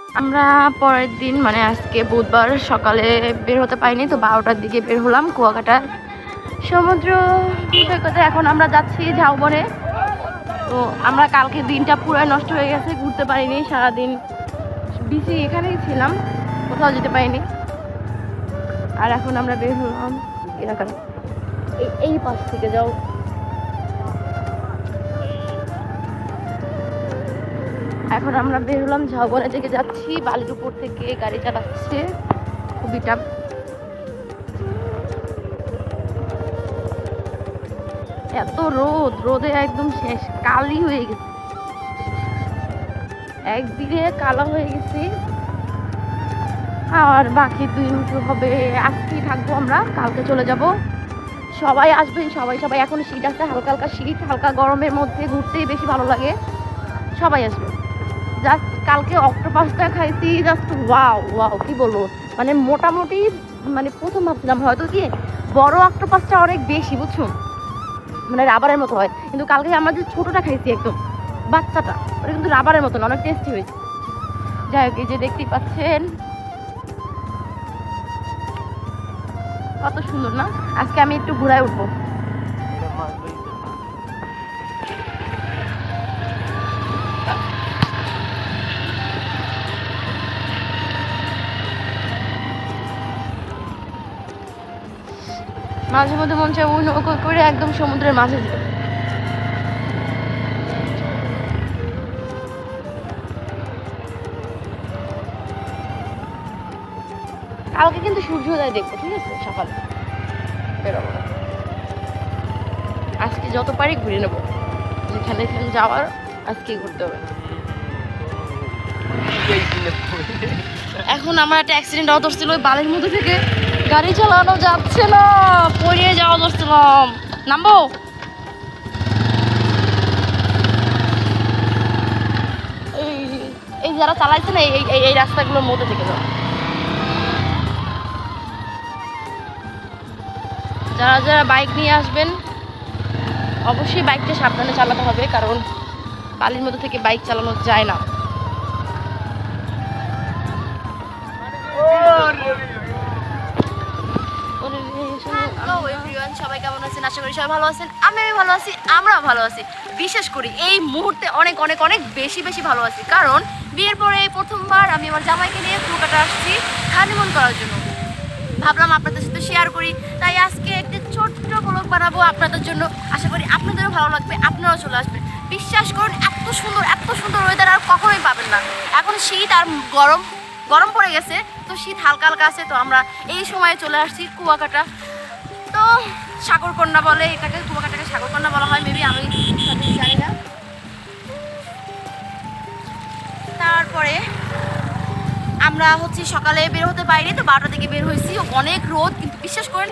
আমরা পরের দিন মানে আজকে বুধবার সকালে বের হতে পারিনি, তো 12টার দিকে বের হলাম কুয়াকাটার সমুদ্র সৈকতে। এখন আমরা যাচ্ছি ঝাউবনে। তো আমরা কালকে দিনটা পুরো নষ্ট হয়ে গেছে, ঘুরতে পারিনি, সারাদিন বিসি এখানেই ছিলাম, কোথাও যেতে পারিনি। আর এখন আমরা বের হলাম এলাকার এই পাশ থেকে যাও। এখন আমরা বের হলাম ঝাউবনের দিকে যাচ্ছি, বালির উপর থেকে গাড়ি চালাচ্ছে, খুবই টাফ। এত রোদে একদম শেষ, কালি হয়ে গেছে, একদিনে কালো হয়ে গেছি। আর বাকি 2 দিন হবে, আজকেই থাকবো আমরা, কালকে চলে যাব। সবাই আসবেন, সবাই এখন শীত আছে, হালকা হালকা শীত, হালকা গরমের মধ্যে ঘুরতেই বেশি ভালো লাগে। সবাই আসবে। জাস্ট কালকে অক্টোপাসটা খাইছি, জাস্ট ওয়াও ওয়াও, কি বলবো, মানে মোটামুটি মানে প্রথম ভাবছিলাম হয়তো কি বড় অক্টোপাসটা অনেক বেশি, বুঝছো, মানে রাবারের মতো হয়, কিন্তু কালকে আমরা যে ছোটটা খাইছি একদম বাচ্চাটা, ওটা কিন্তু রাবারের মতন অনেক টেস্টি হয়েছে। যাই হোক, এই যে দেখতেই পাচ্ছেন কত সুন্দর না। আজকে আমি একটু ঘুরায় উঠবো। মাঝে মধ্যে মন চায় ওই নৌকো করে একদম সমুদ্রের মাঝে যেতে। কালকে কিন্তু সূর্যোদয় দেখবো, ঠিক আছে, সকালে বেরোবো। আজকে যত পারি ঘুরে নেবো, যেখানে যাওয়ার আজকে ঘুরতে হবে। এখন আমার একটা অ্যাক্সিডেন্ট হওয়া ধরছিল, ওই বালির মধ্যে থেকে গাড়ি চালানো যাচ্ছে না, পড়িয়ে যাওয়া ধরছিলাম। নামবো? এই যারা চালাইছে না এই রাস্তাগুলোর মধ্যে থেকে যাও। যারা যারা বাইক নিয়ে আসবেন অবশ্যই বাইকটা সাবধানে চালাতে হবে, কারণ বালির মধ্যে থেকে বাইক চালানো যায় না। সবাই কেমন আছেন? আশা করি সবাই ভালো আছেন, আমি ভালো আছি, আমরাও ভালো আছি। বিশেষ করি এই মুহূর্তে অনেক অনেক অনেক বেশি বেশি ভালো আছি, কারণ বিয়ের পরে এই প্রথমবার আমি আমার জামাইকে নিয়ে কুয়াকাটা আসছি হানিমুন করার জন্য। ভাবলাম আপনাদের সাথে শেয়ার করি, তাই আজকে একটি ছোট্ট ব্লগ বানাবো আপনাদের জন্য। আশা করি আপনাদেরও ভালো লাগবে, আপনারাও চলে আসবেন। বিশ্বাস করুন, এত সুন্দর ওয়েদার আর কখনোই পাবেন না। এখন শীত আর গরম পড়ে গেছে, তো শীত হালকা হালকা আছে, তো আমরা এই সময়ে চলে আসছি কুয়াকাটা। তো সাগরকন্যা বলে এটাকে, কুয়াকাটাকে সাগরকন্যা বলা হয় মেবি, আমি জানি না। তারপরে আমরা সকালে বের হতে পারিনি, তো 12টা থেকে বের হয়েছি, অনেক রোদ, কিন্তু বিশ্বাস করেন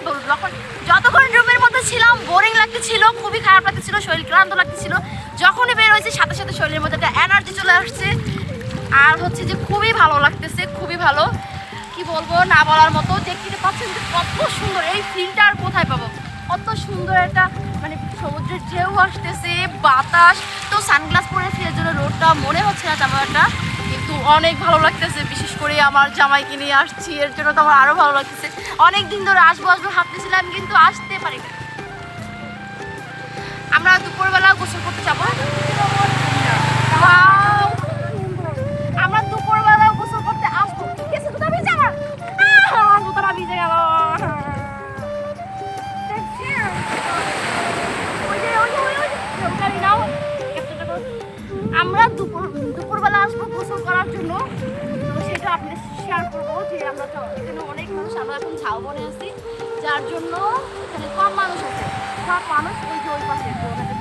যতক্ষণ রুমের মধ্যে ছিলাম বোরিং লাগতেছিল, খুবই খারাপ লাগতেছিল, শরীর ক্লান্ত লাগতেছিল। যখনই বের হয়েছি সাথে সাথে শরীরের মধ্যে একটা এনার্জি চলে আসছে, আর যে খুবই ভালো লাগতেছে, খুবই ভালো, কি বলবো, না বলার মতো। দেখতে পাচ্ছেন যে কত সুন্দর, এই ফিলটা আর কোথায় পাবো, কত সুন্দর একটা মানে সমুদ্রের ঢেউ আসতেছে, বাতাস। তো সানগ্লাস পরেছি, এর জন্য রোদটা মনে হচ্ছে না তেমন একটা, কিন্তু অনেক ভালো লাগতেছে। বিশেষ করে আমার জামাইকে নিয়ে আসছি, এর জন্য তো আমার আরো ভালো লাগতেছে। অনেক দিন ধরে আসবো ভাবতেছিলাম, কিন্তু আসতে পারি না। আমরা দুপুরবেলা গোসল করতে যাবো, আমরা দুপুরবেলা গোসল করতে আসবো। জুতা ভিজে আমার, জুতাটা ভিজে গেল। আমরা দুপুরবেলা আসবো গোসল করার জন্য, তো সেটা আপনাদের শেয়ার করবো যে আমরা তো এখানে অনেক মানুষ, আমরা এখন ঝাউবনে আছি, যার জন্য এখানে কম মানুষ আছে, সব মানুষ ওই যে ওই পাশে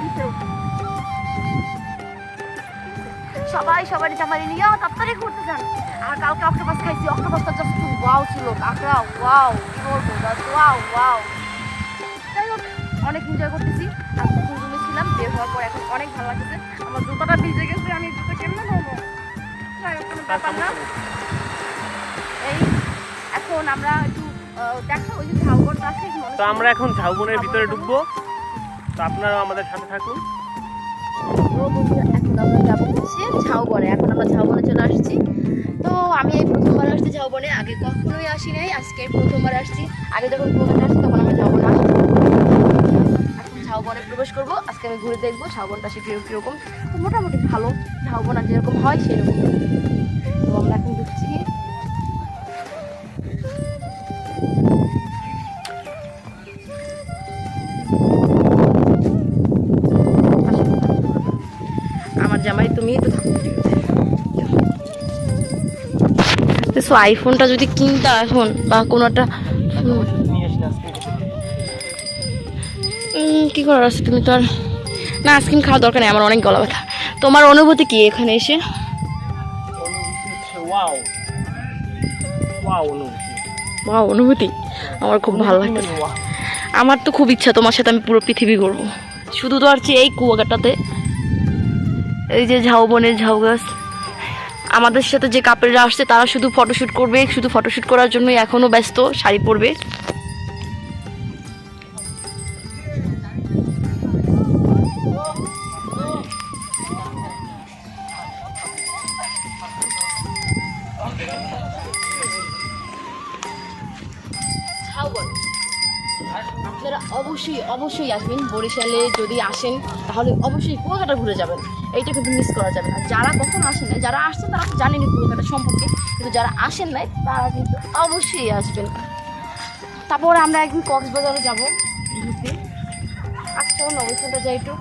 ভিতরে। সবাই সবার জামাই নিয়ে তাড়াতাড়ি ঘুরতে যান। আর কালকে অক্টোপাস খাইছি, অক্টোপাসটা জাস্ট ওয়াও ছিল, কাঁকড়া ওয়াও, কি বলবো, ওয়াও ওয়াও। যাই হোক, অনেক এনজয় করতেছি। আর রুমে ছিলাম, বের হওয়ার পর এখন অনেক ভালো লাগতেছে। আমার জুতাটা ভিজে গেছে, আমি জুতো কেমনে নেবো, যাই হোক কোনো ব্যাপার না। এই এখন আমরা একটু দেখা, ওই যে ঝাউবনটা আছে, তো আমরা এখন ঝাউবনের ভিতরে ঢুকবো, তো আপনারাও আমাদের সাথে থাকুন। এখন আমরা যাবো ঝাউবনে, এখন আমরা ঝাউবনে চলে আসছি। তো আসছি ঝাউবনে, আগে কখনোই আসি নাই, আজকে প্রথমবার আসছি। আগে যখন কুয়াকাটা আসছি তখন আমরা ঝাউবনে আসি। এখন ঝাউবনে প্রবেশ করব, আজকে আমি ঘুরে দেখবো ঝাউবনটা সে কীরকম। তো মোটামুটি ভালো, ঝাউবন আর যেরকম হয় সেরকম। তো আমরা এখন ঢুকছি। আমার জামাই তুমি তো থাকতেছো। আইফোনটা যদি কিনতা এখন বা কোনো একটা নিয়ে আসলে আজকে কি করার আছে, তুমি তো আর না আইসক্রিম খাওয়ার দরকার নেই, আমার অনেক গলা ব্যথা। তোমার অনুভূতি কি এখানে এসে? ওয়াও ওয়াও অনুভূতি। বাহ, অনুভূতি আমার খুব ভালো লাগে। আমার তো খুব ইচ্ছা তোমার সাথে আমি পুরো পৃথিবী ঘুরবো, শুধু তো আর চেয়ে এই কুয়াকাটাতে এই যে ঝাউবনের ঝাউ গাছ। আমাদের সাথে যে কাপড়রা আসছে তারা শুধু ফটোশ্যুট করবে, শুধু ফটোশ্যুট করার জন্যই এখনো ব্যস্ত, শাড়ি পরবে। আপনারা অবশ্যই অবশ্যই আসবেন বরিশালে, যদি আসেন তাহলে অবশ্যই কুয়াকাটা ঘুরে যাবেন, এইটা কিন্তু মিস করা যাবে না। যারা কখনো আসেন নাই, যারা আসছেন তারা তো জানেনি কুয়াকাটা সম্পর্কে, কিন্তু যারা আসেন নাই তারা কিন্তু অবশ্যই আসবেন। তারপর আমরা একদিন কক্সবাজারে যাবো ঘুরতে। আচ্ছা ওইখানটা যাই একটু।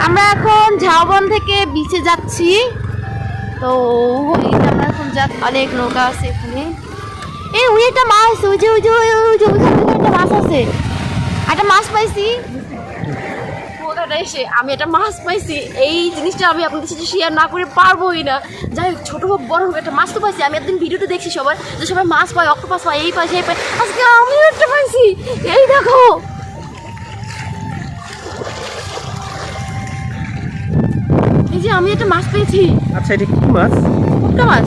আমরা এখন ঝাউবন থেকে বিচে যাচ্ছি। তো এই যে আমরা এখন অনেক নৌকা আছে এখানে। এই ওই একটা মাছ, ওই যে ওই যে ওই যে ওইখানে একটা মাছ আছে, একটা মাছ পাইছি কুয়াকাটা এসে। আমি একটা মাছ পাইছি, এই জিনিসটা আমি আপনাদের সাথে শেয়ার না করে পারবোই না। যাই হোক, ছোটো হোক বড় হোক, একটা মাছ তো পাইছি। আমি একদিন ভিডিওতে দেখছি সবার যে সবাই মাছ পায়, অক্টোপাস পায়, এই পায় সেই পায়, আজকে আমিও একটা পাইছি। এই দেখো, এই যে আমি একটা মাছ পেয়েছি। আচ্ছা এটা কি মাছ? কোনটা মাছ?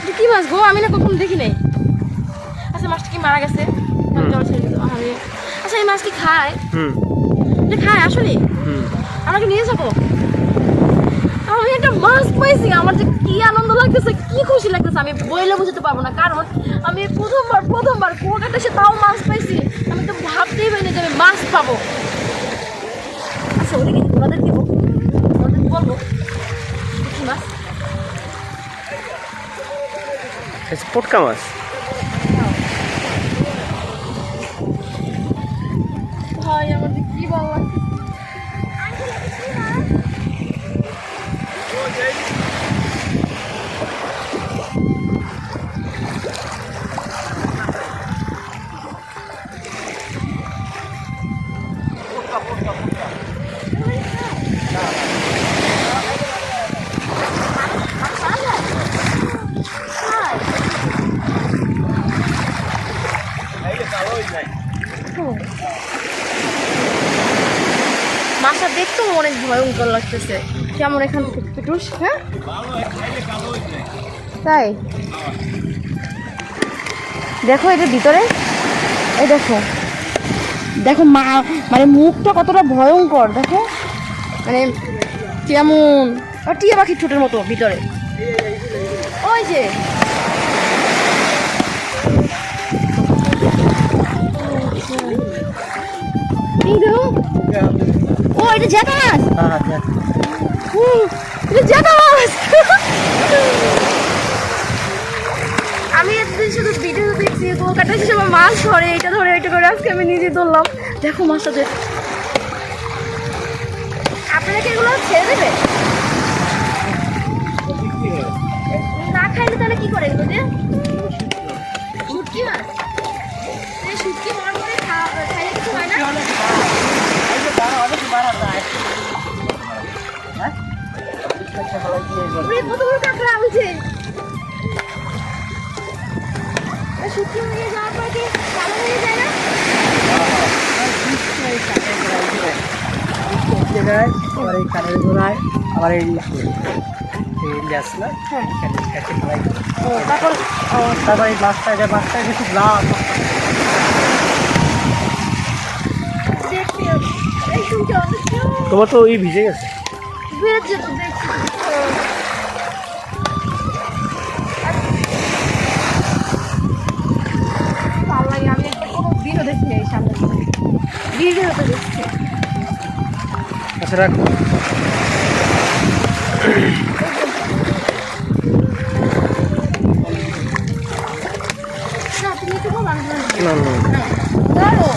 এটা কি মাছ গো? আমি না কখনো দেখি নাই। আচ্ছা মাছটা কি মারা গেছে? জল ছেড়ে দিত। আরে আচ্ছা, এই মাছ কি খায়? এটা খায় আসলে? আমাকে নিয়ে যাবো। আমি একটা মাছ পাইছি, আমার যে কি আনন্দ লাগতেছে, কি খুশি লাগতেছে, আমি বইলে বুঝতে পারবো না। কারণ আমি প্রথমবার কুয়াকাটা এসে তাও মাছ পাইছি। আমি তো ভাবতেই পারিনি যে আমি মাছ পাবো। আচ্ছা ওদিকে ওনাদের কি বলবো কি মাছ? পটকা মাছ। ভাই আমার যে কি ভালো লাগছে। মাছটা দেখতেও অনেক ভয়ঙ্কর লাগতেছে, কেমন এখান থেকে পিটুস। হ্যাঁ তাই দেখো এটার ভিতরে, এই দেখো দেখো মানে মুখটা কতটা ভয়ঙ্কর, দেখো মানে কেমন টিয়া পাখির ঠোঁটের মতো ভিতরে। ওই যে ও এটা জ্যাঠা মাছ। এটা জ্যাঠা মাছ। আমি এতদিন শুধু ভিডিও দেখছি, কুয়াকাটা এসে সবাই মাছ ধরে, এটা ধরে এটা করে, আজকে আমি নিজে ধরলাম। দেখো মাছটা, আপনারা কি এগুলো ছেড়ে দেবে? পরে এগুলো দিয়ে? শুটকি মাছ? এই শুটকি হওয়ার পরে খাইলে কিছু হয় না? ওরে, কত বড় কাঁকড়া হয়েছে! শুটকি হয়ে যাওয়ার পরে কি কালো হয়ে যায় না? আবার এই কানের গোড়ায় আবার এই গ্যাস না তারপর এই বাসটা কিছু লাভ দেখতে এই শুনতে অনেক তোমার তো ওই ভিজে গেছে। বেড়েছে তো দেখছি। ভালো লাগে, আমি একটা কোনো দিনও দেখিনি এই সামনে ভিডিওতে দেখছি। আচ্ছা রাখো। না তুমি একটু বলো, আমি না না ধরো